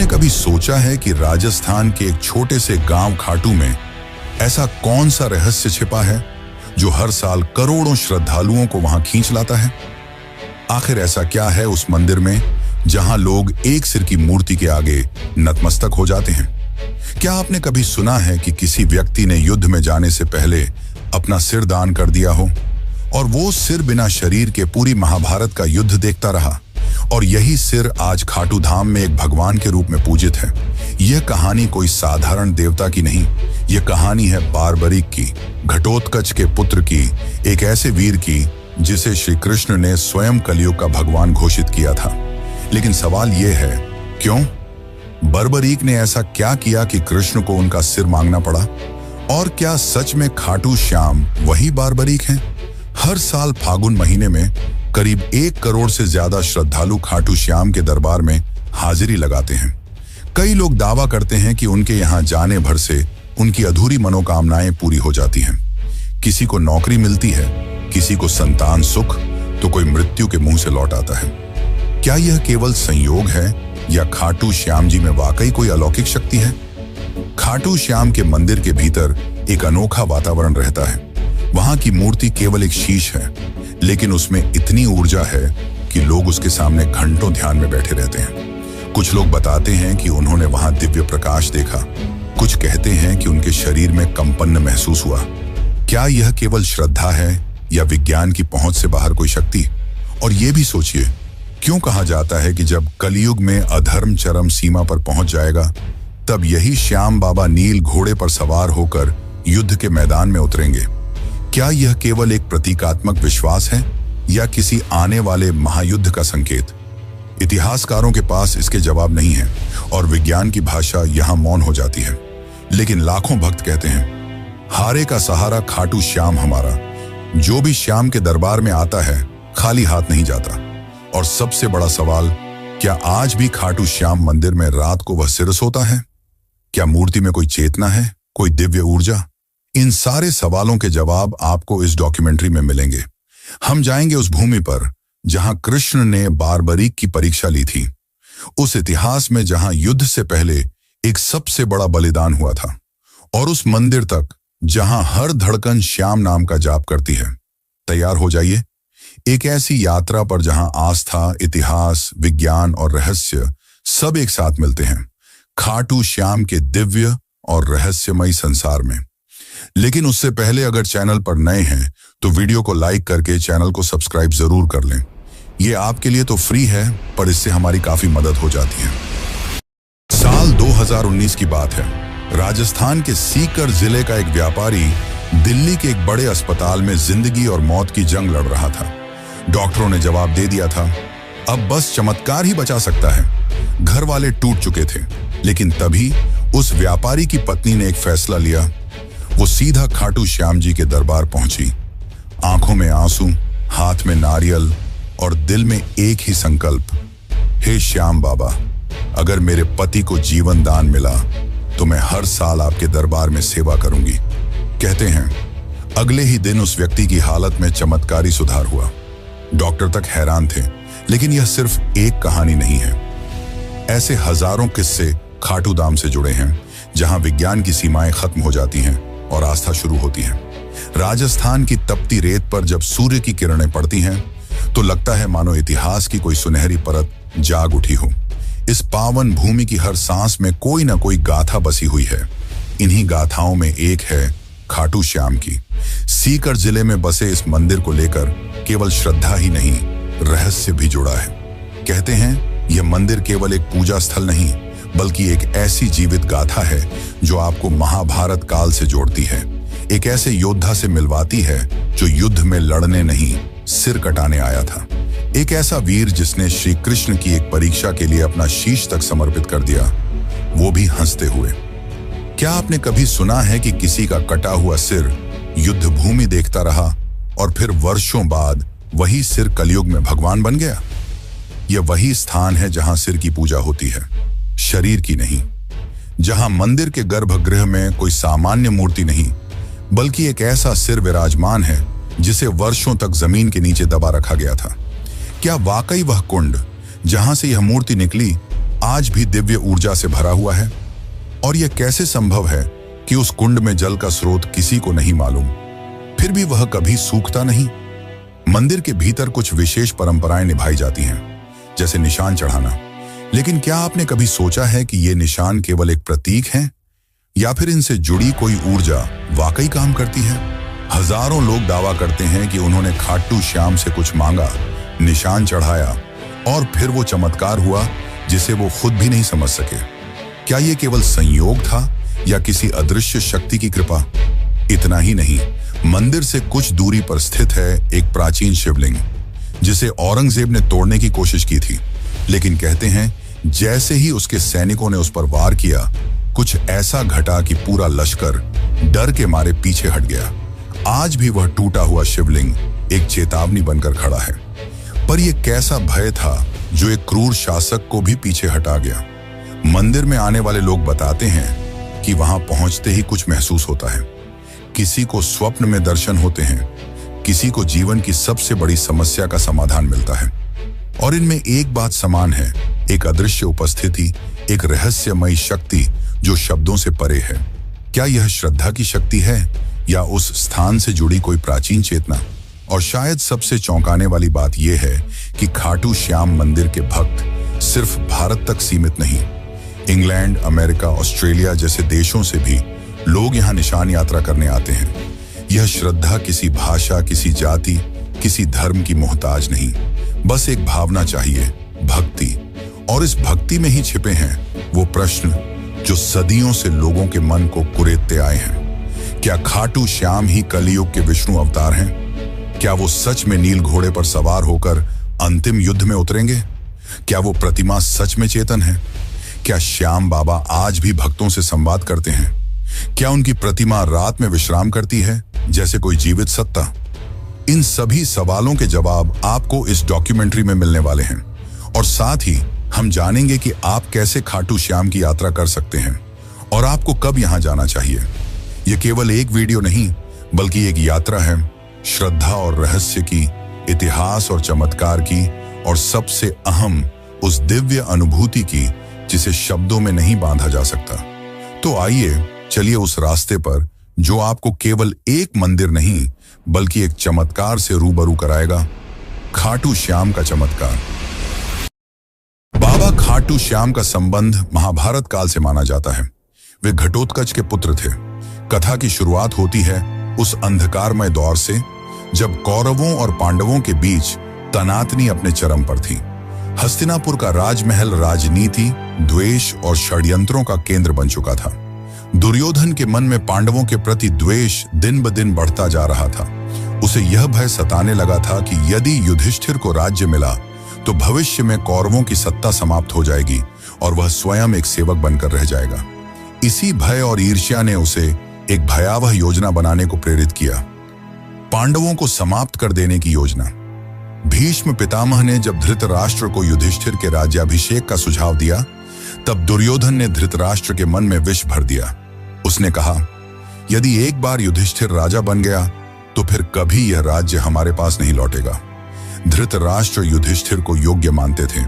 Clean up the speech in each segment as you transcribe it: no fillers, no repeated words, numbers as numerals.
आपने कभी सोचा है कि राजस्थान के एक छोटे से गांव खाटू में ऐसा कौन सा रहस्य छिपा है जो हर साल करोड़ों श्रद्धालुओं को वहां खींच लाता है? आखिर ऐसा क्या है उस मंदिर में जहां लोग एक सिर की मूर्ति के आगे नतमस्तक हो जाते हैं? क्या आपने कभी सुना है कि किसी व्यक्ति ने युद्ध में जाने से पहले अपना सिर दान कर दिया हो और वो सिर बिना शरीर के पूरी महाभारत का युद्ध देखता रहा, और यही सिर आज खाटू धाम में एक भगवान के रूप में पूजित है? यह कहानी कोई साधारण देवता की नहीं, यह कहानी है बारबरीक की, घटोत्कच के पुत्र की, एक ऐसे वीर की जिसे श्री कृष्ण ने स्वयं कलयुग का भगवान घोषित किया था। लेकिन सवाल यह है, क्यों? बर्बरीक ने ऐसा क्या किया कि कृष्ण को उनका सिर मांगना पड़ा? और क्या सच में खाटू श्याम वही बारबरीक हैं? हर साल फागुन महीने में करीब 1 करोड़ से ज्यादा श्रद्धालु खाटू श्याम के दरबार में हाजिरी लगाते हैं। कई लोग दावा करते हैं कि उनके यहाँ जाने भर से उनकी अधूरी मनोकामनाएं पूरी हो जाती हैं। किसी को नौकरी मिलती है, किसी को संतान सुख, तो कोई मृत्यु के मुंह से लौट आता है। क्या यह केवल संयोग है या खाटू श्याम जी में वाकई कोई अलौकिक शक्ति है? खाटू श्याम के मंदिर के भीतर एक अनोखा वातावरण रहता है। वहां की मूर्ति केवल एक शीश है, लेकिन उसमें इतनी ऊर्जा है कि लोग उसके सामने घंटों ध्यान में बैठे रहते हैं। कुछ लोग बताते हैं कि उन्होंने वहां दिव्य प्रकाश देखा, कुछ कहते हैं कि उनके शरीर में कंपन महसूस हुआ। क्या यह केवल श्रद्धा है या विज्ञान की पहुंच से बाहर कोई शक्ति? और यह भी सोचिए, क्यों कहा जाता है कि जब कलयुग में अधर्म चरम सीमा पर पहुंच जाएगा, तब यही श्याम बाबा नील घोड़े पर सवार होकर युद्ध के मैदान में उतरेंगे? क्या यह केवल एक प्रतीकात्मक विश्वास है या किसी आने वाले महायुद्ध का संकेत? इतिहासकारों के पास इसके जवाब नहीं है और विज्ञान की भाषा यहां मौन हो जाती है। लेकिन लाखों भक्त कहते हैं, हारे का सहारा खाटू श्याम हमारा। जो भी श्याम के दरबार में आता है खाली हाथ नहीं जाता। और सबसे बड़ा सवाल, क्या आज भी खाटू श्याम मंदिर में रात को वह सिर सोता है? क्या मूर्ति में कोई चेतना है, कोई दिव्य ऊर्जा? इन सारे सवालों के जवाब आपको इस डॉक्यूमेंट्री में मिलेंगे। हम जाएंगे उस भूमि पर जहां कृष्ण ने बारबरीक की परीक्षा ली थी, उस इतिहास में जहां युद्ध से पहले एक सबसे बड़ा बलिदान हुआ था, और उस मंदिर तक जहां हर धड़कन श्याम नाम का जाप करती है। तैयार हो जाइए एक ऐसी यात्रा पर जहां आस्था, इतिहास, विज्ञान और रहस्य सब एक साथ मिलते हैं, खाटू श्याम के दिव्य और रहस्यमयी संसार में। लेकिन उससे पहले अगर चैनल पर नए हैं तो वीडियो को लाइक करके चैनल को सब्सक्राइब जरूर कर लें। ये आपके लिए तो फ्री है, पर इससे हमारी काफी मदद हो जाती है। साल 2019 की बात है। राजस्थान के सीकर जिले का एक व्यापारी दिल्ली के एक बड़े अस्पताल में जिंदगी और मौत की जंग लड़ रहा था। डॉक्टरों ने जवाब दे दिया था, अब बस चमत्कार ही बचा सकता है। घर वाले टूट चुके थे, लेकिन तभी उस व्यापारी की पत्नी ने एक फैसला लिया। वो सीधा खाटू श्याम जी के दरबार पहुंची। आंखों में आंसू, हाथ में नारियल और दिल में एक ही संकल्प, हे श्याम बाबा, अगर मेरे पति को जीवन दान मिला तो मैं हर साल आपके दरबार में सेवा करूंगी। कहते हैं अगले ही दिन उस व्यक्ति की हालत में चमत्कारी सुधार हुआ। डॉक्टर तक हैरान थे, लेकिन यह सिर्फ एक कहानी नहीं है। ऐसे हजारों किस्से खाटू धाम से जुड़े हैं, जहां विज्ञान की सीमाएं खत्म हो जाती हैं और आस्था शुरू होती है। राजस्थान की तपती रेत पर जब सूर्य की किरणें पड़ती हैं तो लगता है मानो इतिहास की कोई सुनहरी परत जाग उठी हो। इस पावन भूमि की हर सांस में कोई ना कोई गाथा बसी हुई है। इन्हीं गाथाओं में एक है खाटू श्याम की। सीकर जिले में बसे इस मंदिर को लेकर केवल श्रद्धा ही नहीं, रहस्य भी जुड़ा है। कहते हैं यह मंदिर केवल एक पूजा स्थल नहीं, बल्कि एक ऐसी जीवित गाथा है जो आपको महाभारत काल से जोड़ती है। एक ऐसे योद्धा से मिलवाती है जो युद्ध में लड़ने नहीं, सिर कटाने आया था। एक ऐसा वीर जिसने श्री कृष्ण की एक परीक्षा के लिए अपना शीश तक समर्पित कर दिया, वो भी हंसते हुए। क्या आपने कभी सुना है कि किसी का कटा हुआ सिर युद्ध भूमि देखता रहा और फिर वर्षों बाद वही सिर कलयुग में भगवान बन गया? यह वही स्थान है जहां सिर की पूजा होती है, शरीर की नहीं। जहां मंदिर के गर्भगृह में कोई सामान्य मूर्ति नहीं, बल्कि एक ऐसा सिर विराजमान है जिसे वर्षों तक जमीन के नीचे दबा रखा गया था। क्या वाकई वह कुंड जहां से यह मूर्ति निकली आज भी दिव्य ऊर्जा से भरा हुआ है। और यह कैसे संभव है कि उस कुंड में जल का स्रोत किसी को नहीं मालूम, फिर भी वह कभी सूखता नहीं। मंदिर के भीतर कुछ विशेष परंपराएं निभाई जाती हैं, जैसे निशान चढ़ाना। लेकिन क्या आपने कभी सोचा है कि ये निशान केवल एक प्रतीक हैं, या फिर इनसे जुड़ी कोई ऊर्जा वाकई काम करती है? हजारों लोग दावा करते हैं कि उन्होंने खाटू श्याम से कुछ मांगा, निशान चढ़ाया और फिर वो चमत्कार हुआ जिसे वो खुद भी नहीं समझ सके। क्या ये केवल संयोग था या किसी अदृश्य शक्ति की कृपा? इतना ही नहीं, मंदिर से कुछ दूरी पर स्थित है एक प्राचीन शिवलिंग, जिसे औरंगजेब ने तोड़ने की कोशिश की थी। लेकिन कहते हैं जैसे ही उसके सैनिकों ने उस पर वार किया, कुछ ऐसा घटा कि पूरा लश्कर डर के मारे पीछे हट गया। आज भी वह टूटा हुआ शिवलिंग एक चेतावनी बनकर खड़ा है। पर यह कैसा भय था जो एक क्रूर शासक को भी पीछे हटा गया? मंदिर में आने वाले लोग बताते हैं कि वहां पहुंचते ही कुछ महसूस होता है। किसी को स्वप्न में दर्शन होते हैं, किसी को जीवन की सबसे बड़ी समस्या का समाधान मिलता है। और इनमें एक बात समान है, एक अदृश्य उपस्थिति, एक रहस्यमयी शक्ति जो शब्दों से परे है। क्या यह श्रद्धा की शक्ति है या उस स्थान से जुड़ी कोई प्राचीन चेतना? और शायद सबसे चौंकाने वाली बात यह है कि खाटू श्याम मंदिर के भक्त सिर्फ भारत तक सीमित नहीं, इंग्लैंड, अमेरिका, ऑस्ट्रेलिया जैसे देशों से भी लोग यहाँ निशान यात्रा करने आते हैं। यह श्रद्धा किसी भाषा, किसी जाति, किसी धर्म की मोहताज नहीं, बस एक भावना चाहिए, भक्ति। और इस भक्ति में ही छिपे हैं वो प्रश्न जो सदियों से लोगों के मन को कुरेदते आए हैं। क्या खाटू श्याम ही कलियुग के विष्णु अवतार हैं? क्या वो सच में नील घोड़े पर सवार होकर अंतिम युद्ध में उतरेंगे? क्या वो प्रतिमा सच में चेतन है? क्या श्याम बाबा आज भी भक्तों से संवाद करते हैं? क्या उनकी प्रतिमा रात में विश्राम करती है जैसे कोई जीवित सत्ता? इन सभी सवालों के जवाब आपको इस डॉक्यूमेंट्री में मिलने वाले हैं। और साथ ही हम जानेंगे कि आप कैसे खाटू श्याम की यात्रा कर सकते हैं और आपको कब यहां जाना चाहिए। यह केवल एक वीडियो नहीं, बल्कि एक यात्रा है, श्रद्धा और रहस्य की, इतिहास और चमत्कार की, और सबसे अहम उस दिव्य अनुभूति की जिसे शब्दों में नहीं बांधा जा सकता। तो आइए चलिए उस रास्ते पर जो आपको केवल एक मंदिर नहीं बल्कि एक चमत्कार से रूबरू कराएगा, खाटू श्याम का चमत्कार। बाबा खाटू श्याम का संबंध महाभारत काल से माना जाता है। वे घटोत्कच के पुत्र थे। कथा की शुरुआत होती है उस अंधकारमय दौर से जब कौरवों और पांडवों के बीच तनातनी अपने चरम पर थी। हस्तिनापुर का राजमहल राजनीति, द्वेष और षड्यंत्रों का केंद्र बन चुका था। दुर्योधन के मन में पांडवों के प्रति द्वेष दिन ब दिन बढ़ता जा रहा था। उसे यह भय सताने लगा था कि यदि युधिष्ठिर को राज्य मिला तो भविष्य में कौरवों की सत्ता समाप्त हो जाएगी और वह स्वयं एक सेवक बनकर रह जाएगा। इसी भय और ईर्ष्या ने उसे एक भयावह योजना बनाने को प्रेरित किया, पांडवों को समाप्त कर देने की योजना। भीष्म पितामह ने जब धृतराष्ट्र को युधिष्ठिर के राज्याभिषेक का सुझाव दिया, तब दुर्योधन ने धृतराष्ट्र के मन में विष भर दिया। उसने कहा, यदि एक बार युधिष्ठिर राजा बन गया तो फिर कभी यह राज्य हमारे पास नहीं लौटेगा। धृतराष्ट्र युधिष्ठिर को योग्य मानते थे,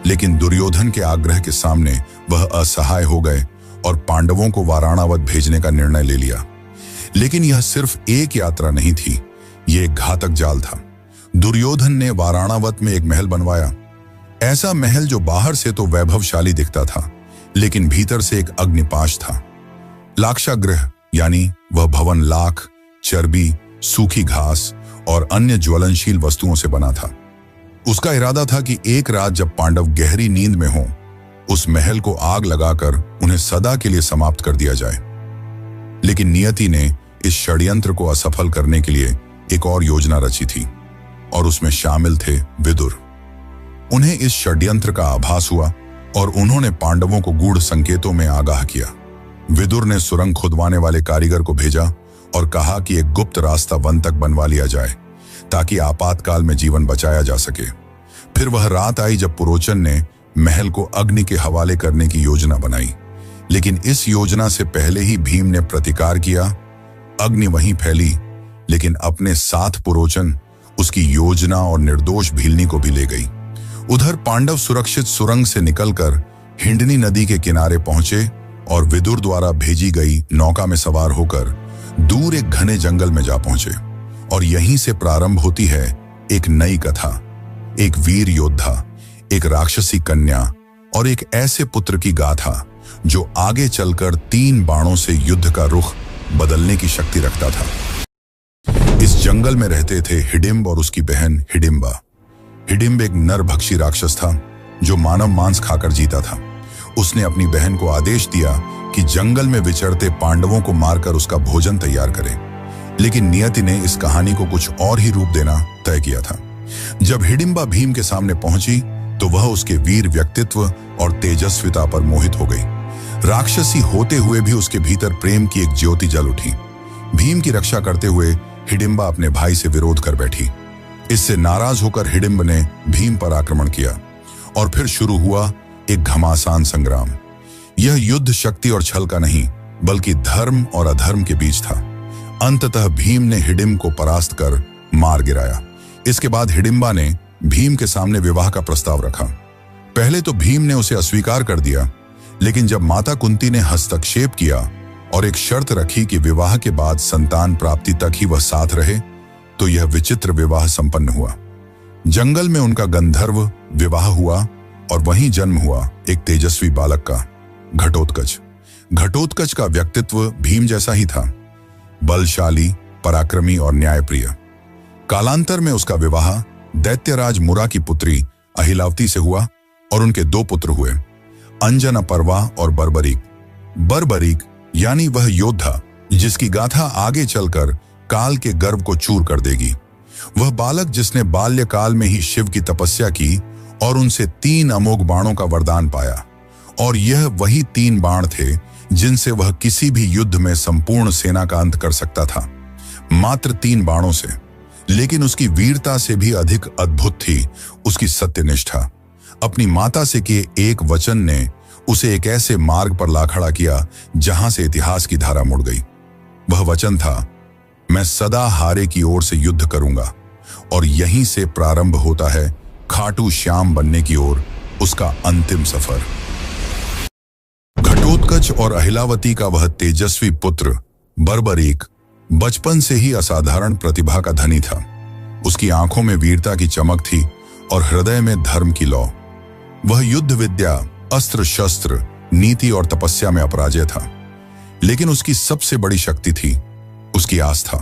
लेकिन दुर्योधन के आग्रह के सामने वह असहाय हो गए और पांडवों को वाराणावत भेजने का निर्णय ले लिया। लेकिन यह सिर्फ एक यात्रा नहीं थी, यह एक घातक जाल था। दुर्योधन ने वाराणावत में एक महल बनवाया, ऐसा महल जो बाहर से तो वैभवशाली दिखता था, लेकिन भीतर से एक अग्निपाश था। लाक्षागृह यानी वह भवन लाख, चर्बी, सूखी घास और अन्य ज्वलनशील वस्तुओं से बना था। उसका इरादा था कि एक रात जब पांडव गहरी नींद में हों, उस महल को आग लगाकर उन्हें सदा के लिए समाप्त कर दिया जाए। लेकिन नियति ने इस षड्यंत्र को असफल करने के लिए एक और योजना रची थी, और उसमें शामिल थे विदुर। उन्हें इस षड्यंत्र का आभास हुआ और उन्होंने पांडवों को गूढ़ संकेतों में आगाह किया। विदुर ने सुरंग खुदवाने वाले कारीगर को भेजा और कहा कि एक गुप्त रास्ता वन तक बनवा लिया जाए ताकि आपातकाल में जीवन बचाया जा सके। फिर वह रात आई जब पुरोचन ने महल को अग्नि के हवाले करने की योजना बनाई, लेकिन इस योजना से पहले ही भीम ने प्रतिकार किया। अग्नि वहीं फैली, लेकिन अपने साथ पुरोचन उसकी योजना और निर्दोष भीलनी को भी ले गई। उधर पांडव सुरक्षित सुरंग से निकलकर हिंडनी नदी के किनारे पहुंचे और विदुर द्वारा भेजी गई नौका में सवार होकर दूर एक घने जंगल में जा पहुंचे। और यहीं से प्रारंभ होती है एक नई कथा, एक वीर योद्धा, एक राक्षसी कन्या और एक ऐसे पुत्र की गाथा जो आगे चलकर 3 बाणों से युद्ध का रुख बदलने की शक्ति रखता था। इस जंगल में रहते थे हिडिंब और उसकी बहन हिडिंबा। हिडिंब एक नरभक्षी राक्षस था जो मानव मांस खाकर जीता था। उसने अपनी बहन को आदेश दिया कि जंगल में विचरते पांडवों को मारकर उसका भोजन तैयार करे, लेकिन नियति ने इस कहानी को कुछ और ही रूप देना तय किया था। जब हिडिंबा भीम के सामने पहुंची तो वह उसके वीर व्यक्तित्व और तेजस्विता पर मोहित हो गई। राक्षसी होते हुए भी उसके भीतर प्रेम की एक ज्योति जल उठी। भीम की रक्षा करते हुए हिडिंबा अपने भाई से विरोध कर बैठी। इससे नाराज होकर हिडिंब ने भीम पर आक्रमण किया और फिर शुरू हुआ एक घमासान संग्राम। यह युद्ध शक्ति और छल का नहीं बल्कि धर्म और अधर्म के बीच था। अंततः भीम ने हिडिंब को परास्त कर मार गिराया। इसके बाद हिडिंबा ने भीम के सामने विवाह का प्रस्ताव रखा। पहले तो भीम ने उसे अस्वीकार कर दिया, लेकिन जब माता कुंती ने हस्तक्षेप किया और एक शर्त रखी कि विवाह के बाद संतान प्राप्ति तक ही वह साथ रहे, तो यह विचित्र विवाह संपन्न हुआ। जंगल में उनका गंधर्व विवाह हुआ और वहीं जन्म हुआ एक तेजस्वी बालक का, घटोत्कच। घटोत्कच का व्यक्तित्व भीम जैसा ही था, बलशाली, पराक्रमी और न्यायप्रिय। कालांतर में उसका विवाह दैत्यराज मुरा की पुत्री अहिलावती से हुआ और उनके 2 पुत्र हुए, अंजनपर्वा और बर्बरीक। बर्बरीक यानी वह योद्धा जिसकी गाथा आगे चलकर काल के गर्व को चूर कर देगी। वह बालक जिसने बाल्यकाल में ही शिव की तपस्या की और उनसे 3 अमोघ बाणों का वरदान पाया, और यह वही 3 बाण थे जिनसे वह किसी भी युद्ध में संपूर्ण सेना का अंत कर सकता था। मात्र 3 बाणों से। लेकिन उसकी वीरता से भी अधिक अद्भुत थी उसकी सत्यनिष्ठा। अपनी माता से किए एक वचन ने उसे एक ऐसे मार्ग पर ला खड़ा किया जहां से इतिहास की धारा मुड़ गई। वह वचन था, मैं सदा हारे की ओर से युद्ध करूंगा। और यहीं से प्रारंभ होता है खाटू श्याम बनने की ओर उसका अंतिम सफर। घटोत्कच और अहिलावती का वह तेजस्वी पुत्र बर्बरीक बचपन से ही असाधारण प्रतिभा का धनी था। उसकी आंखों में वीरता की चमक थी और हृदय में धर्म की लौ। वह युद्ध विद्या, अस्त्र शस्त्र, नीति और तपस्या में अपराजय था। लेकिन उसकी सबसे बड़ी शक्ति थी उसकी आस्था।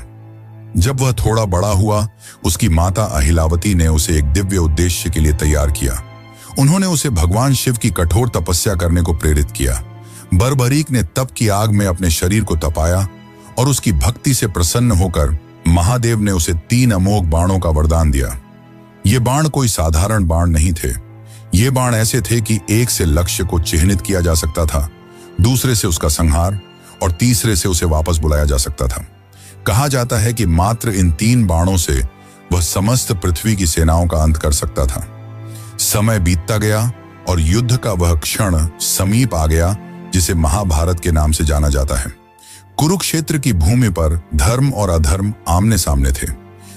जब वह थोड़ा बड़ा हुआ, उसकी माता अहिलावती ने उसे एक दिव्य उद्देश्य के लिए तैयार किया। उन्होंने उसे भगवान शिव की कठोर तपस्या करने को प्रेरित किया। बर्बरीक ने तप की आग में अपने शरीर को तपाया और उसकी भक्ति से प्रसन्न होकर महादेव ने उसे 3 अमोघ बाणों का वरदान दिया। ये बाण कोई साधारण बाण नहीं थे। ये बाण ऐसे थे कि एक से लक्ष्य को चिह्नित किया जा सकता था, दूसरे से उसका संहार और तीसरे से उसे वापस बुलाया जा सकता था। कहा जाता है कि मात्र इन 3 बाणों से वह समस्त पृथ्वी की सेनाओं का अंत कर सकता था। समय बीतता गया और युद्ध का वह क्षण समीप आ गया जिसे महाभारत के नाम से जाना जाता है। कुरुक्षेत्र की भूमि पर धर्म और अधर्म आमने सामने थे।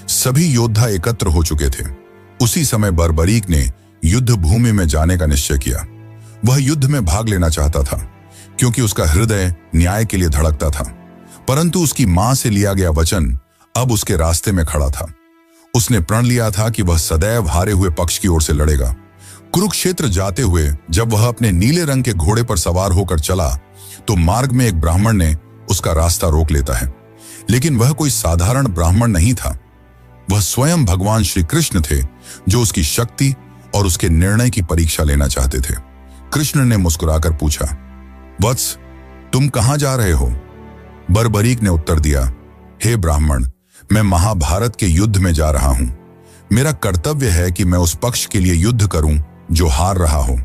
सभी योद्धा एकत्र हो चुके थे। उसी समय बर्बरीक ने युद्ध भूमि में जाने का निश्चय किया। वह युद्ध में भाग लेना चाहता था क्योंकि उसका हृदय न्याय के लिए धड़कता था। परंतु उसकी मां से लिया गया वचन अब उसके रास्ते में खड़ा था। उसने प्रण लिया था कि वह सदैव हारे हुए पक्ष की ओर से लड़ेगा। कुरुक्षेत्र जाते हुए जब वह अपने नीले रंग के घोड़े पर सवार होकर चला तो मार्ग में एक ब्राह्मण ने उसका रास्ता रोक लेता है। लेकिन वह कोई साधारण ब्राह्मण नहीं था। वह स्वयं भगवान श्री कृष्ण थे जो उसकी शक्ति और उसके निर्णय की परीक्षा लेना चाहते थे। कृष्ण ने मुस्कुराकर पूछा, वत्स, तुम कहां जा रहे हो? बर्बरीक ने उत्तर दिया, हे ब्राह्मण, मैं महाभारत के युद्ध में जा रहा हूं। मेरा कर्तव्य है कि मैं उस पक्ष के लिए युद्ध करूं जो हार रहा हो।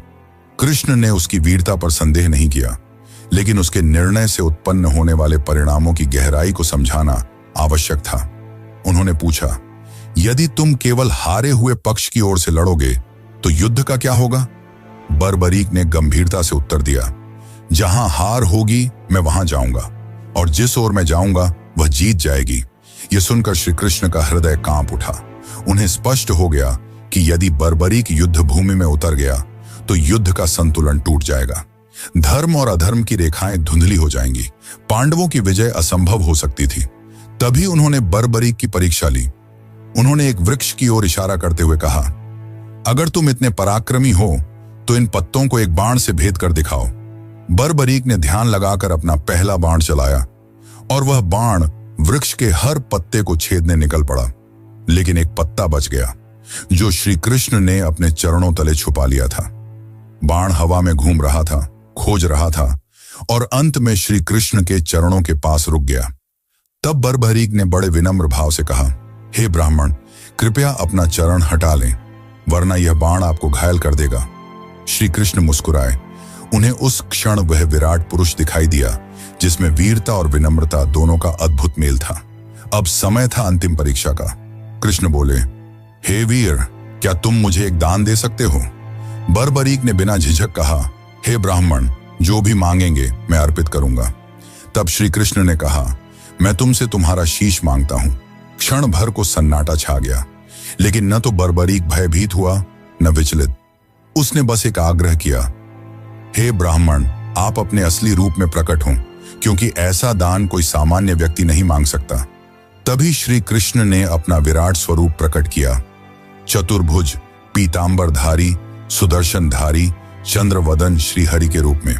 कृष्ण ने उसकी वीरता पर संदेह नहीं किया, लेकिन उसके निर्णय से उत्पन्न होने वाले परिणामों की गहराई को समझाना आवश्यक था। उन्होंने पूछा, यदि तुम केवल हारे हुए पक्ष की ओर से लड़ोगे तो युद्ध का क्या होगा? बर्बरीक ने गंभीरता से उत्तर दिया, जहां हार होगी मैं वहां जाऊंगा और जिस ओर मैं जाऊंगा वह जीत जाएगी। यह सुनकर श्री कृष्ण का हृदय कांप उठा। उन्हें स्पष्ट हो गया कि यदि बर्बरीक युद्ध भूमि में उतर गया तो युद्ध का संतुलन टूट जाएगा। धर्म और अधर्म की रेखाएं धुंधली हो जाएंगी। पांडवों की विजय असंभव हो सकती थी। तभी उन्होंने बर्बरीक की परीक्षा ली। उन्होंने एक वृक्ष की ओर इशारा करते हुए कहा, अगर तुम इतने पराक्रमी हो तो इन पत्तों को एक बाण से भेद कर दिखाओ। बर्बरीक ने ध्यान लगाकर अपना पहला बाण चलाया और वह बाण वृक्ष के हर पत्ते को छेदने निकल पड़ा, लेकिन एक पत्ता बच गया जो श्री कृष्ण ने अपने चरणों तले छुपा लिया था। बाण हवा में घूम रहा था, खोज रहा था और अंत में श्री कृष्ण के चरणों के पास रुक गया। तब बर्बरीक ने बड़े विनम्र भाव से कहा, हे ब्राह्मण, कृपया अपना चरण हटा लें, वरना यह बाण आपको घायल कर देगा। श्री कृष्ण मुस्कुराए। उन्हें उस क्षण वह विराट पुरुष दिखाई दिया जिसमें वीरता और विनम्रता दोनों का अद्भुत मेल था। अब समय था अंतिम परीक्षा का। कृष्ण बोले, हे वीर, क्या तुम मुझे एक दान दे सकते हो? बर्बरीक ने बिना झिझक कहा, हे ब्राह्मण, जो भी मांगेंगे मैं अर्पित करूंगा। तब श्री कृष्ण ने कहा, मैं तुमसे तुम्हारा शीश मांगता हूं। क्षण भर को सन्नाटा छा गया, लेकिन न तो बर्बरीक भयभीत हुआ न विचलित। उसने बस एक आग्रह किया, हे ब्राह्मण, आप अपने असली रूप में प्रकट हों, क्योंकि ऐसा दान कोई सामान्य व्यक्ति नहीं मांग सकता। तभी श्री कृष्ण ने अपना विराट स्वरूप प्रकट किया। चतुर्भुज, पीतांबरधारी, सुदर्शनधारी, चंद्रवदन श्रीहरि के रूप में।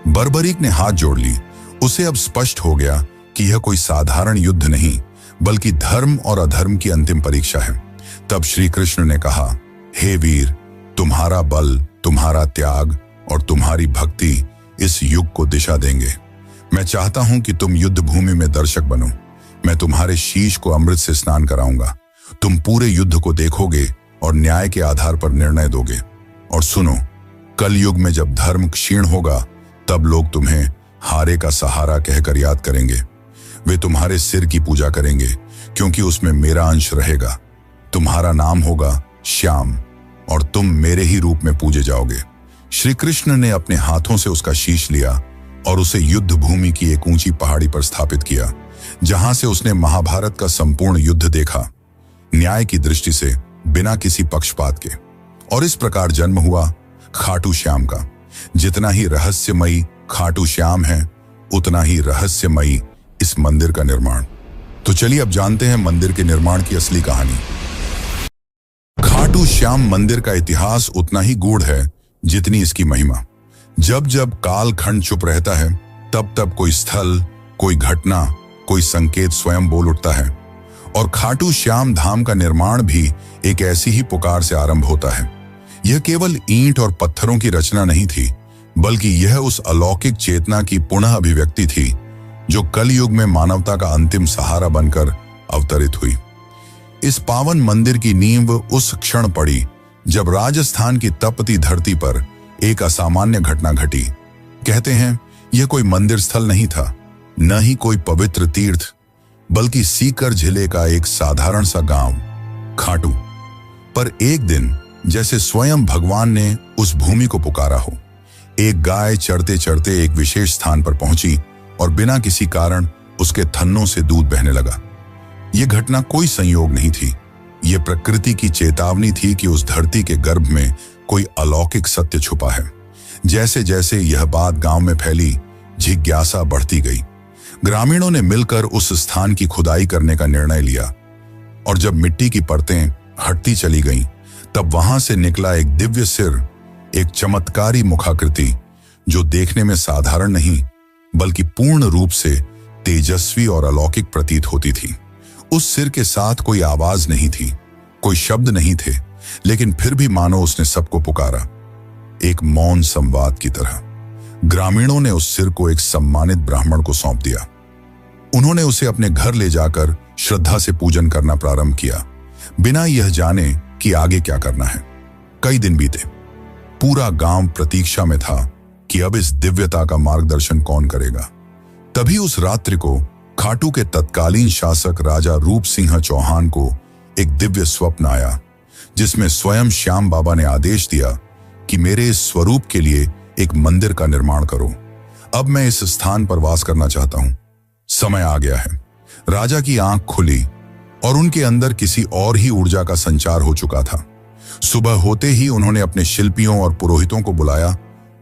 बर्बरीक ने हाथ जोड़ ली। उसे अब स्पष्ट हो गया कि यह कोई साधारण युद्ध नहीं, बल्कि धर्म और अधर्म की अंतिम परीक्षा है। तब श्री कृष्ण ने कहा, हे वीर, तुम्हारा बल, तुम्हारा त्याग और तुम्हारी भक्ति इस युग को दिशा देंगे। मैं चाहता हूं कि तुम युद्ध भूमि में दर्शक बनो। मैं तुम्हारे शीश को अमृत से स्नान कराऊंगा। तुम पूरे युद्ध को देखोगे और न्याय के आधार पर निर्णय दोगे। और सुनो, कल युग में जब धर्म क्षीण होगा, तब लोग तुम्हें हारे का सहारा कहकर याद करेंगे। वे तुम्हारे सिर की पूजा करेंगे, क्योंकि उसमें मेरा अंश रहेगा। तुम्हारा नाम होगा श्याम और तुम मेरे ही रूप में पूजे जाओगे। श्री कृष्ण ने अपने हाथों से उसका शीश लिया और उसे युद्ध भूमि की एक ऊंची पहाड़ी पर स्थापित किया, जहां से उसने महाभारत का संपूर्ण युद्ध देखा, न्याय की दृष्टि से, बिना किसी पक्षपात के। और इस प्रकार जन्म हुआ खाटू श्याम का। जितना ही रहस्यमयी खाटू श्याम है, उतना ही रहस्यमयी इस मंदिर का निर्माण। तो चलिए अब जानते हैं मंदिर के निर्माण की असली कहानी। खाटू श्याम मंदिर का इतिहास उतना ही गूढ़ है जितनी इसकी महिमा। जब जब कालखंड चुप रहता है, तब तब कोई स्थल, कोई घटना, कोई संकेत स्वयं बोल उठता है। और खाटू श्याम धाम का निर्माण भी एक ऐसी ही पुकार से आरंभ होता है। यह केवल ईंट और पत्थरों की रचना नहीं थी, बल्कि यह उस अलौकिक चेतना की पुनः अभिव्यक्ति थी जो कलयुग में मानवता का अंतिम सहारा बनकर अवतरित हुई। इस पावन मंदिर की नींव उस क्षण पड़ी जब राजस्थान की तपती धरती पर एक असामान्य घटना घटी। कहते हैं यह कोई मंदिर स्थल नहीं था, न ही कोई पवित्र तीर्थ, बल्कि सीकर जिले का एक साधारण सा गांव खाटू। पर एक दिन जैसे स्वयं भगवान ने उस भूमि को पुकारा हो, एक गाय चढ़ते चढ़ते एक विशेष स्थान पर पहुंची और बिना किसी कारण उसके थन्नों से दूध बहने लगा। यह घटना कोई संयोग नहीं थी, यह प्रकृति की चेतावनी थी कि उस धरती के गर्भ में कोई अलौकिक सत्य छुपा है। जैसे जैसे यह बात गांव में फैली, जिज्ञासा बढ़ती गई। ग्रामीणों ने मिलकर उस स्थान की खुदाई करने का निर्णय लिया और जब मिट्टी की परतें हटती चली गईं, तब वहां से निकला एक दिव्य सिर, एक चमत्कारी मुखाकृति जो देखने में साधारण नहीं बल्कि पूर्ण रूप से तेजस्वी और अलौकिक प्रतीत होती थी। उस सिर के साथ कोई आवाज नहीं थी, कोई शब्द नहीं थे, लेकिन फिर भी मानो उसने सबको पुकारा, एक मौन संवाद की तरह। ग्रामीणों ने उस सिर को एक सम्मानित ब्राह्मण को सौंप दिया। उन्होंने उसे अपने घर ले जाकर श्रद्धा से पूजन करना प्रारंभ किया, बिना यह जाने कि आगे क्या करना है। कई दिन बीते। पूरा गांव प्रतीक्षा में था कि अब इस दिव्यता का मार्गदर्शन कौन करेगा। तभी उस रात्रि को खाटू के तत्कालीन शासक राजा रूप सिंह चौहान को एक दिव्य स्वप्न आया, जिसमें स्वयं श्याम बाबा ने आदेश दिया कि मेरे इस स्वरूप के लिए एक मंदिर का निर्माण करो। अब मैं इस स्थान पर वास करना चाहता हूं। समय आ गया है। राजा की आंख खुली और उनके अंदर किसी और ही ऊर्जा का संचार हो चुका था। सुबह होते ही उन्होंने अपने शिल्पियों और पुरोहितों को बुलाया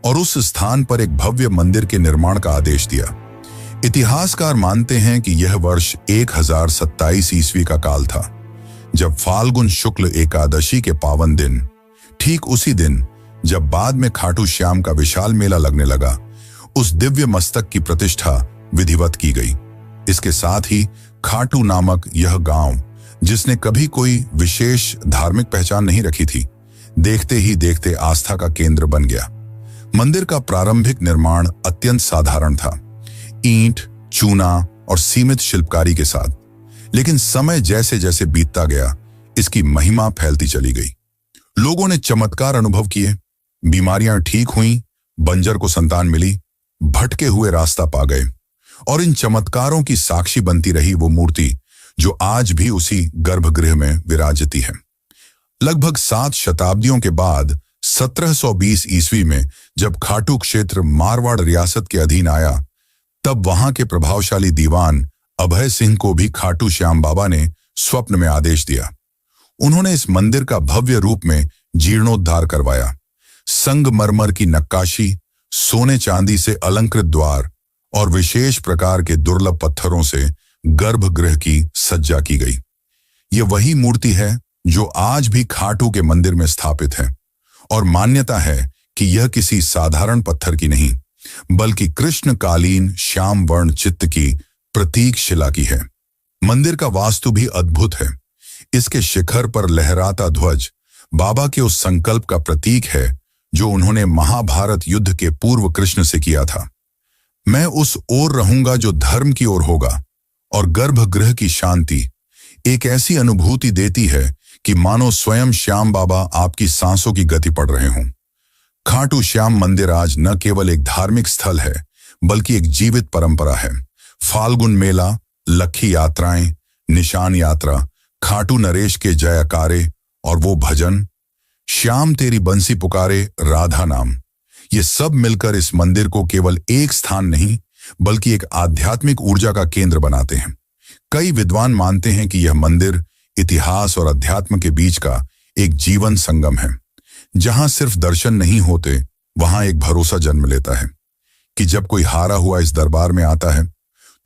और उस स्थान पर एक भव्य मंदिर के निर्माण का आदेश दिया। इतिहासकार मानते हैं कि यह वर्ष 1027 ईस्वी का काल था, जब फाल्गुन शुक्ल एकादशी के पावन दिन, ठीक उसी दिन जब बाद में खाटू श्याम का विशाल मेला लगने लगा, उस दिव्य मस्तक की प्रतिष्ठा विधिवत की गई। इसके साथ ही खाटू नामक यह गांव, जिसने कभी कोई विशेष धार्मिक पहचान नहीं रखी थी, देखते ही देखते आस्था का केंद्र बन गया। मंदिर का प्रारंभिक निर्माण अत्यंत साधारण था, ईंट, चूना और सीमित शिल्पकारी के साथ, लेकिन समय जैसे जैसे बीतता गया, इसकी महिमा फैलती चली गई। लोगों ने चमत्कार अनुभव किए, बीमारियां ठीक हुईं, बंजर को संतान मिली, भटके हुए रास्ता पा गए, और इन चमत्कारों की साक्षी बनती रही वो मूर्ति जो आज भी उसी गर्भगृह में विराजती है। लगभग 7 शताब्दियों के बाद 1720 ईस्वी में जब खाटू क्षेत्र मारवाड़ रियासत के अधीन आया, तब वहां के प्रभावशाली दीवान अभय सिंह को भी खाटू श्याम बाबा ने स्वप्न में आदेश दिया। उन्होंने इस मंदिर का भव्य रूप में जीर्णोद्धार करवाया। संगमरमर की नक्काशी, सोने चांदी से अलंकृत द्वार और विशेष प्रकार के दुर्लभ पत्थरों से गर्भगृह की सज्जा की गई। यह वही मूर्ति है जो आज भी खाटू के मंदिर में स्थापित है, और मान्यता है कि यह किसी साधारण पत्थर की नहीं, बल्कि कृष्णकालीन श्याम वर्ण चित्त की प्रतीक शिला की है। मंदिर का वास्तु भी अद्भुत है। इसके शिखर पर लहराता ध्वज बाबा के उस संकल्प का प्रतीक है जो उन्होंने महाभारत युद्ध के पूर्व कृष्ण से किया था। मैं उस ओर रहूंगा जो धर्म की ओर होगा, और गर्भगृह की शांति एक ऐसी अनुभूति देती है कि मानो स्वयं श्याम बाबा आपकी सांसों की गति पढ़ रहे हों। खाटू श्याम मंदिर आज न केवल एक धार्मिक स्थल है, बल्कि एक जीवित परंपरा है। फाल्गुन मेला, लक्खी यात्राएं, निशान यात्रा, खाटू नरेश के जयकारे और वो भजन, श्याम तेरी बंसी पुकारे राधा नाम, ये सब मिलकर इस मंदिर को केवल एक स्थान नहीं, बल्कि एक आध्यात्मिक ऊर्जा का केंद्र बनाते हैं। कई विद्वान मानते हैं कि यह मंदिर इतिहास और अध्यात्म के बीच का एक जीवन संगम है। जहां सिर्फ दर्शन नहीं होते, वहां एक भरोसा जन्म लेता है कि जब कोई हारा हुआ इस दरबार में आता है,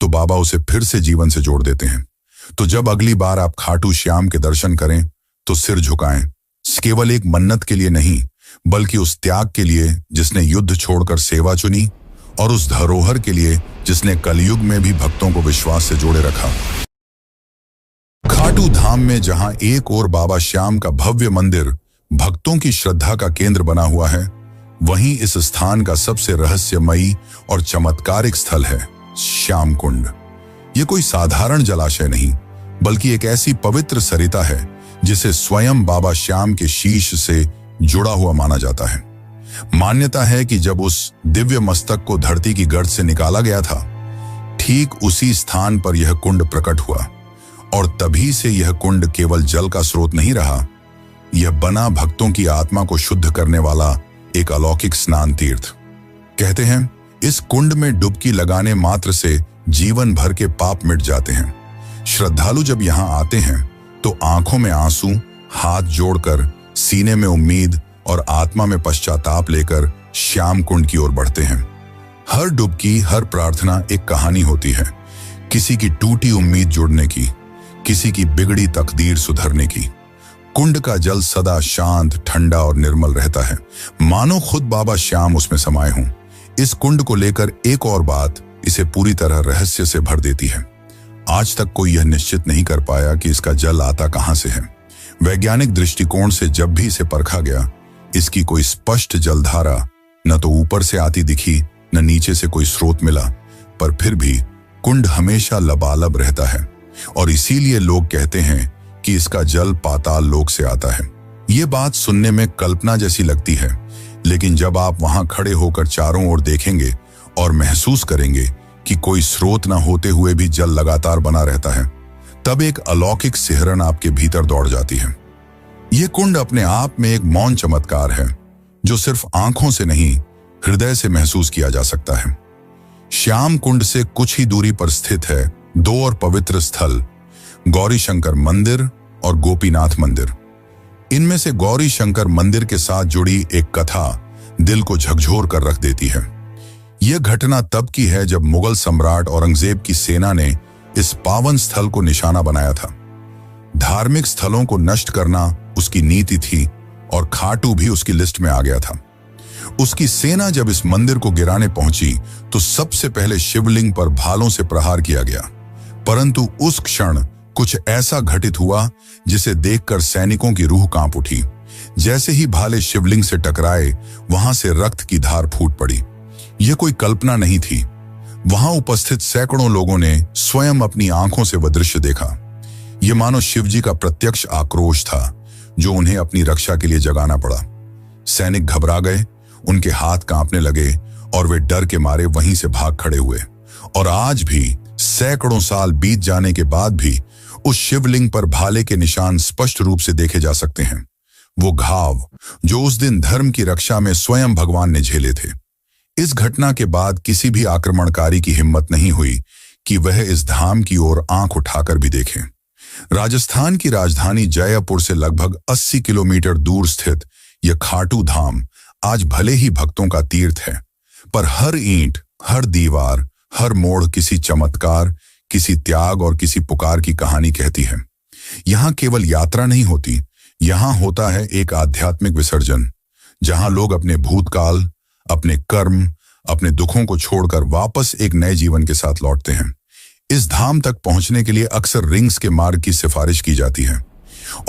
तो बाबा उसे फिर से जीवन से जोड़ देते हैं। तो जब अगली बार आप खाटू श्याम के दर्शन करें, तो सिर झुकाएं, केवल एक मन्नत के लिए नहीं, बल्कि उस त्याग के लिए जिसने युद्ध छोड़कर सेवा चुनी, और उस धरोहर के लिए जिसने कलयुग में भी भक्तों को विश्वास से जोड़े रखा। खाटू धाम में जहां एक ओर बाबा श्याम का भव्य मंदिर भक्तों की श्रद्धा का केंद्र बना हुआ है, वहीं इस स्थान का सबसे रहस्यमयी और चमत्कारिक स्थल है श्याम कुंड। यह कोई साधारण जलाशय नहीं, बल्कि एक ऐसी पवित्र सरिता है जिसे स्वयं बाबा श्याम के शीश से जुड़ा हुआ माना जाता है। मान्यता है कि जब उस दिव्य मस्तक को धरती की गर्त से निकाला गया था, ठीक उसी स्थान पर यह कुंड प्रकट हुआ, और तभी से यह कुंड केवल जल का स्रोत नहीं रहा, यह बना भक्तों की आत्मा को शुद्ध करने वाला एक अलौकिक स्नान तीर्थ। कहते हैं इस कुंड में डुबकी लगाने मात्र से जीवन भर के पाप मिट जाते हैं। श्रद्धालु जब यहाँ आते हैं तो आंखों में आंसू, हाथ जोड़कर सीने में उम्मीद और आत्मा में पश्चाताप लेकर श्याम कुंड की ओर बढ़ते हैं। हर डुबकी, हर प्रार्थना एक कहानी होती है, किसी की टूटी उम्मीद जुड़ने की, किसी की बिगड़ी तकदीर सुधरने की। कुंड का जल सदा शांत, ठंडा और निर्मल रहता है, मानो खुद बाबा श्याम उसमें समाये हों। इस कुंड को लेकर एक और बात इसे पूरी तरह रहस्य से भर देती है। आज तक कोई यह निश्चित नहीं कर पाया कि इसका जल आता कहां से है। वैज्ञानिक दृष्टिकोण से जब भी इसे परखा गया, इसकी कोई स्पष्ट जलधारा न तो ऊपर से आती दिखी, न नीचे से कोई स्रोत मिला, पर फिर भी कुंड हमेशा लबालब रहता है, और इसीलिए लोग कहते हैं कि इसका जल पाताल लोक से आता है। ये बात सुनने में कल्पना जैसी लगती है, लेकिन जब आप वहां खड़े होकर चारों ओर देखेंगे और महसूस करेंगे कि कोई स्रोत न होते हुए भी जल लगातार बना रहता है, तब एक अलौकिक सिहरन आपके भीतर दौड़ जाती है। यह कुंड अपने आप में एक मौन चमत्कार है, जो सिर्फ आंखों से नहीं, हृदय से महसूस किया जा सकता है। श्याम कुंड से कुछ ही दूरी पर स्थित है दो और पवित्र स्थल, गौरी शंकर मंदिर और गोपीनाथ मंदिर। इनमें से गौरी शंकर मंदिर के साथ जुड़ी एक कथा दिल को झकझोर कर रख देती है। यह घटना तब की है जब मुगल सम्राट औरंगजेब की सेना ने इस पावन स्थल को निशाना बनाया था। धार्मिक स्थलों को नष्ट करना उसकी नीति थी और खाटू भी उसकी लिस्ट में आ गया था। उसकी सेना जब इस मंदिर को गिराने पहुंची तो सबसे पहले शिवलिंग पर भालों से प्रहार किया गया, परंतु उस क्षण कुछ ऐसा घटित हुआ जिसे देखकर सैनिकों की रूह कांप उठी। जैसे ही भाले शिवलिंग से टकराए, वहां से रक्त की धार फूट पड़ी। यह कोई कल्पना नहीं थी। वहां उपस्थित सैकड़ों लोगों ने स्वयं अपनी आंखों से वह दृश्य देखा। यह मानो शिवजी का प्रत्यक्ष आक्रोश था जो उन्हें अपनी रक्षा के लिए जगाना पड़ा। सैनिक घबरा गए, उनके हाथ कांपने लगे और वे डर के मारे वहीं से भाग खड़े हुए। और आज भी सैकड़ों साल बीत जाने के बाद भी उस शिवलिंग पर भाले के निशान स्पष्ट रूप से देखे जा सकते हैं। वो घाव जो उस दिन धर्म की रक्षा में स्वयं भगवान ने झेले थे। इस घटना के बाद किसी भी आक्रमणकारी की हिम्मत नहीं हुई कि वह इस धाम की ओर आंख उठाकर भी देखें। राजस्थान की राजधानी जयपुर से लगभग 80 किलोमीटर दूर स्थित यह खाटू धाम आज भले ही भक्तों का तीर्थ है, पर हर ईंट, हर दीवार, हर मोड़ किसी चमत्कार, किसी त्याग और किसी पुकार की कहानी कहती है। यहां केवल यात्रा नहीं होती, यहां होता है एक आध्यात्मिक विसर्जन, जहां लोग अपने भूतकाल, अपने कर्म, अपने दुखों को छोड़कर वापस एक नए जीवन के साथ लौटते हैं। इस धाम तक पहुंचने के लिए अक्सर रिंग्स के मार्ग की सिफारिश की जाती है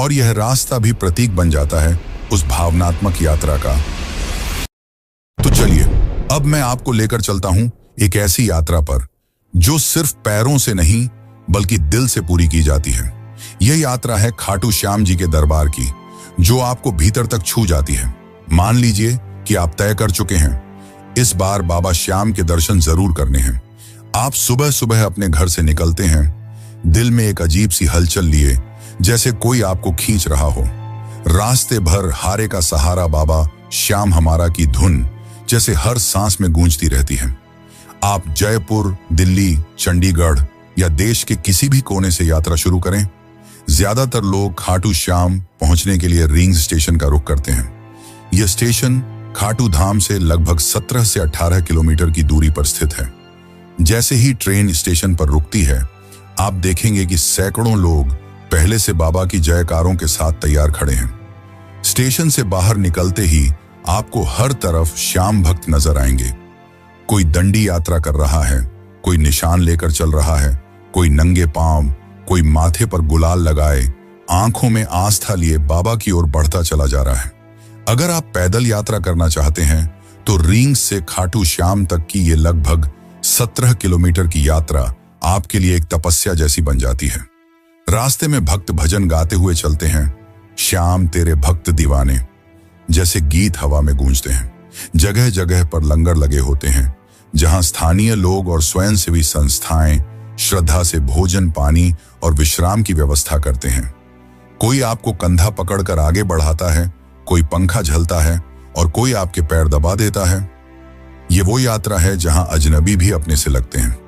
और यह रास्ता भी प्रतीक बन जाता है उस भावनात्मक यात्रा का। तो चलिए अब मैं आपको लेकर चलता हूं एक ऐसी यात्रा पर जो सिर्फ पैरों से नहीं बल्कि दिल से पूरी की जाती है। यह यात्रा है खाटू श्याम जी के दरबार की, जो आपको भीतर तक छू जाती है। मान लीजिए कि आप तय कर चुके हैं, इस बार बाबा श्याम के दर्शन जरूर करने हैं। आप सुबह सुबह अपने घर से निकलते हैं, दिल में एक अजीब सी हलचल लिए, जैसे कोई आपको खींच रहा हो। रास्ते भर हारे का सहारा बाबा श्याम हमारा की धुन जैसे हर सांस में गूंजती रहती है। आप जयपुर, दिल्ली, चंडीगढ़ या देश के किसी भी कोने से यात्रा शुरू करें, ज्यादातर लोग खाटू श्याम पहुंचने के लिए रींग स्टेशन का रुख करते हैं। यह स्टेशन खाटू धाम से लगभग 17 से 18 किलोमीटर की दूरी पर स्थित है। जैसे ही ट्रेन स्टेशन पर रुकती है, आप देखेंगे कि सैकड़ों लोग पहले से बाबा की जयकारों के साथ तैयार खड़े हैं। स्टेशन से बाहर निकलते ही आपको हर तरफ श्याम भक्त नजर आएंगे। कोई दंडी यात्रा कर रहा है, कोई निशान लेकर चल रहा है, कोई नंगे पांव, कोई माथे पर गुलाल लगाए, आंखों में आस्था लिए बाबा की ओर बढ़ता चला जा रहा है। अगर आप पैदल यात्रा करना चाहते हैं तो रींग से खाटू श्याम तक की ये लगभग 17 किलोमीटर की यात्रा आपके लिए एक तपस्या जैसी बन जाती है। रास्ते में भक्त भजन गाते हुए चलते हैं, श्याम तेरे भक्त दीवाने जैसे गीत हवा में गूंजते हैं। जगह जगह पर लंगर लगे होते हैं, जहां स्थानीय लोग और स्वयंसेवी संस्थाएं श्रद्धा से भोजन, पानी और विश्राम की व्यवस्था करते हैं। कोई आपको कंधा पकड़कर आगे बढ़ाता है, कोई पंखा झलता है और कोई आपके पैर दबा देता है। ये वो यात्रा है जहां अजनबी भी अपने से लगते हैं।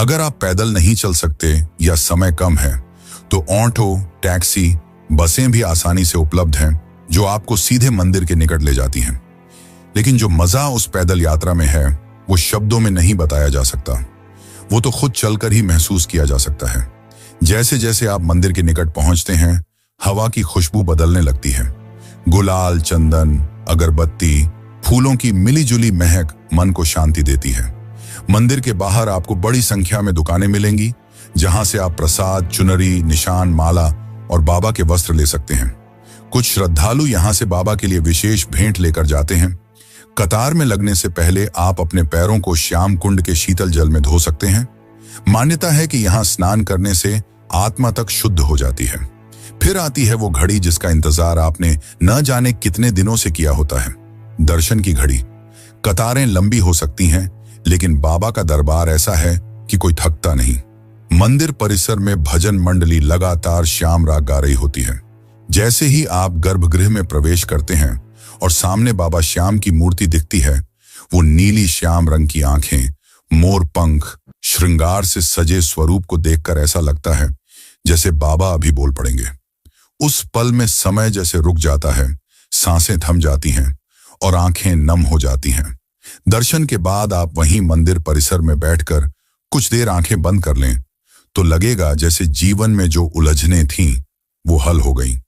अगर आप पैदल नहीं चल सकते या समय कम है तो ऑटो, टैक्सी, बसें भी आसानी से उपलब्ध हैं, जो आपको सीधे मंदिर के निकट ले जाती हैं। लेकिन जो मजा उस पैदल यात्रा में है वो शब्दों में नहीं बताया जा सकता। वो तो खुद चलकर ही महसूस किया जा सकता है। जैसे जैसे आप मंदिर के निकट पहुंचते हैं, हवा की खुशबू बदलने लगती है। गुलाल, चंदन, अगरबत्ती, फूलों की मिलीजुली महक मन को शांति देती है। मंदिर के बाहर आपको बड़ी संख्या में दुकानें मिलेंगी, जहां से आप प्रसाद, चुनरी, निशान, माला और बाबा के वस्त्र ले सकते हैं। कुछ श्रद्धालु यहां से बाबा के लिए विशेष भेंट लेकर जाते हैं। कतार में लगने से पहले आप अपने पैरों को श्याम कुंड के शीतल जल में धो सकते हैं। मान्यता है कि यहां स्नान करने से आत्मा तक शुद्ध हो जाती है। फिर आती है वो घड़ी जिसका इंतजार आपने न जाने कितने दिनों से किया होता है, दर्शन की घड़ी। कतारें लंबी हो सकती हैं, लेकिन बाबा का दरबार ऐसा है कि कोई थकता नहीं। मंदिर परिसर में भजन मंडली लगातार श्याम राग गा रही होती है। जैसे ही आप गर्भगृह में प्रवेश करते हैं और सामने बाबा श्याम की मूर्ति दिखती है, वो नीली श्याम रंग की आंखें, मोर पंख, श्रृंगार से सजे स्वरूप को देखकर ऐसा लगता है जैसे बाबा अभी बोल पड़ेंगे। उस पल में समय जैसे रुक जाता है, सांसें थम जाती हैं और आंखें नम हो जाती हैं। दर्शन के बाद आप वहीं मंदिर परिसर में बैठकर कुछ देर आंखें बंद कर लें तो लगेगा जैसे जीवन में जो उलझनें थीं वो हल हो गईं।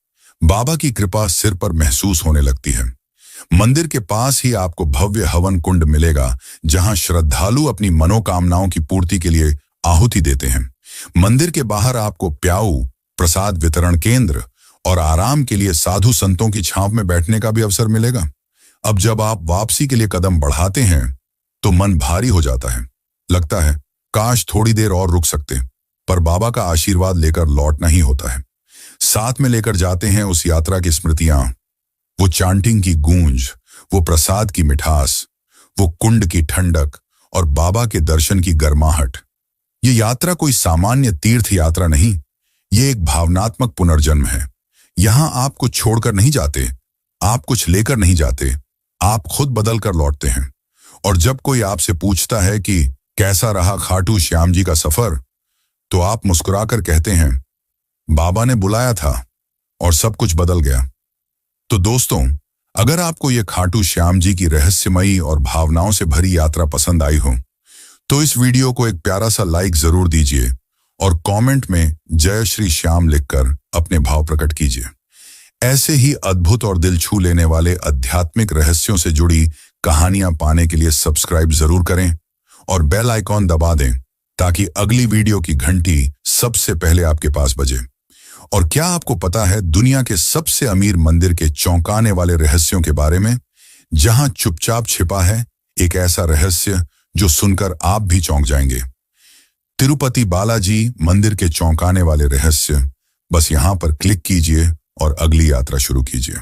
बाबा की कृपा सिर पर महसूस होने लगती है। मंदिर के पास ही आपको भव्य हवन कुंड मिलेगा, जहां श्रद्धालु अपनी मनोकामनाओं की पूर्ति के लिए आहुति देते हैं। मंदिर के बाहर आपको प्याऊ, प्रसाद वितरण केंद्र और आराम के लिए साधु संतों की छांव में बैठने का भी अवसर मिलेगा। अब जब आप वापसी के लिए कदम बढ़ाते हैं तो मन भारी हो जाता है। लगता है काश थोड़ी देर और रुक सकते, पर बाबा का आशीर्वाद लेकर लौटना ही होता है। साथ में लेकर जाते हैं उस यात्रा की स्मृतियां, वो चांटिंग की गूंज, वो प्रसाद की मिठास, वो कुंड की ठंडक और बाबा के दर्शन की गर्माहट। ये यात्रा कोई सामान्य तीर्थ यात्रा नहीं, ये एक भावनात्मक पुनर्जन्म है। यहां आप कुछ छोड़कर नहीं जाते, आप कुछ लेकर नहीं जाते, आप खुद बदल कर लौटते हैं। और जब कोई आपसे पूछता है कि कैसा रहा खाटू श्याम जी का सफर, तो आप मुस्कुराकर कहते हैं, बाबा ने बुलाया था और सब कुछ बदल गया। तो दोस्तों, अगर आपको ये खाटू श्याम जी की रहस्यमयी और भावनाओं से भरी यात्रा पसंद आई हो, तो इस वीडियो को एक प्यारा सा लाइक जरूर दीजिए और कमेंट में जय श्री श्याम लिखकर अपने भाव प्रकट कीजिए। ऐसे ही अद्भुत और दिल छू लेने वाले आध्यात्मिक रहस्यों से जुड़ी कहानियां पाने के लिए सब्सक्राइब जरूर करें और बेल आइकॉन दबा दें, ताकि अगली वीडियो की घंटी सबसे पहले आपके पास बजे। और क्या आपको पता है दुनिया के सबसे अमीर मंदिर के चौंकाने वाले रहस्यों के बारे में, जहां चुपचाप छिपा है एक ऐसा रहस्य जो सुनकर आप भी चौंक जाएंगे। तिरुपति बालाजी मंदिर के चौंकाने वाले रहस्य, बस यहां पर क्लिक कीजिए और अगली यात्रा शुरू कीजिए।